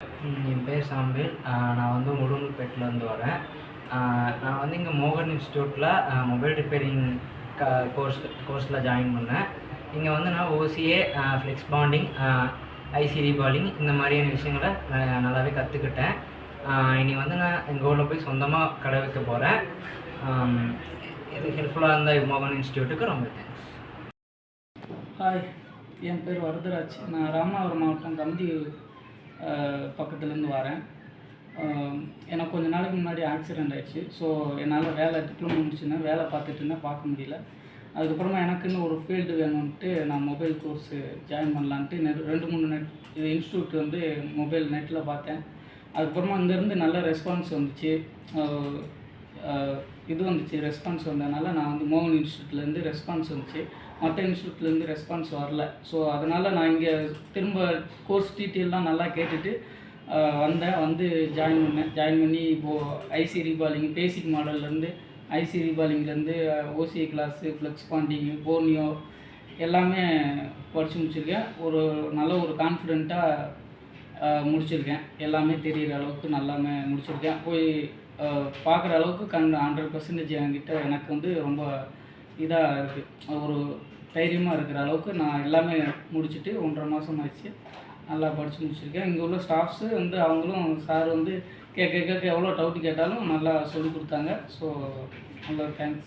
என் பேர் சாம்பில். நான் வந்து உடுமல்பேட்லேருந்து வரேன். நான் வந்து இங்கே மோகன் இன்ஸ்டியூட்டில் மொபைல் ரிப்பேரிங் க கோர்ஸில் ஜாயின் பண்ணேன். இங்கே வந்து நான் OCA, flex bonding, IC reballing இந்த மாதிரியான விஷயங்கள நல்லாவே கற்றுக்கிட்டேன். இனி வந்து நான் எங்கள் ஊரில் போய் சொந்தமாக கடை வைக்க போகிறேன். இது ஹெல்ப்ஃபுல்லாக இருந்த மோகன் இன்ஸ்டியூட்டுக்கு ரொம்ப தேங்க்ஸ். ஹாய், என் பேர் வரதராஜ். நான் ராமநாதபுரம் மாவட்டம் தம்பி பக்கத்துலேருந்து வரேன். எனக்கு கொஞ்சம் நாளைக்கு முன்னாடி ஆக்சிடெண்ட் ஆகிடுச்சு. ஸோ என்னால் டிப்ளமோ முடிச்சுருந்தேன், வேலை பார்த்துட்டு இருந்தேன், பார்க்க முடியல. அதுக்கப்புறமா எனக்குன்னு ஒரு ஃபீல்டு வேணும்ன்ட்டு நான் மொபைல் கோர்ஸு ஜாயின் பண்ணலான்ட்டு 2-3 இது இன்ஸ்டியூட் வந்து மொபைல் நெட்டில் பார்த்தேன். அதுக்கப்புறமா இங்கேருந்து நல்ல ரெஸ்பான்ஸ் வந்துச்சு. ரெஸ்பான்ஸ் வந்ததுனால நான் வந்து மோகன் இன்ஸ்டியூட்லேருந்து ரெஸ்பான்ஸ் வந்துச்சு. மற்ற இன்ஸ்டியூட்லேருந்து ரெஸ்பான்ஸ் வரல. ஸோ அதனால் நான் இங்கே திரும்ப கோர்ஸ் டீட்டெயிலாம் நல்லா கேட்டுட்டு வந்து ஜாயின் பண்ணி இப்போது ஐசி ரீபாலிங் பேசிக் மாடல்லேருந்து ஐசி ரீபாலிங்லேருந்து ஓசிஏ கிளாஸு, ஃப்ளெக்ஸ் பாண்டிங்கு, போர்னியோ எல்லாமே படித்து முடிச்சிருக்கேன். நல்ல ஒரு கான்ஃபிடெண்ட்டாக முடிச்சிருக்கேன். எல்லாமே தெரிகிற அளவுக்கு நல்லாமே முடிச்சிருக்கேன். போய் பார்க்குற அளவுக்கு 100% என்கிட்ட எனக்கு வந்து ரொம்ப இதாக இருக்குது. ஒரு தைரியமாக இருக்கிற அளவுக்கு நான் எல்லாமே முடிச்சுட்டு 1.5 மாதம் ஆச்சு. நல்லா படித்து முடிச்சிருக்கேன். இங்கே உள்ள ஸ்டாஃப்ஸு வந்து அவங்களும் சார் வந்து கேட்க எவ்வளோ டவுட்டு கேட்டாலும் நல்லா சொல்லிக் கொடுத்தாங்க. ஸோ நல்லா தேங்க்ஸ்.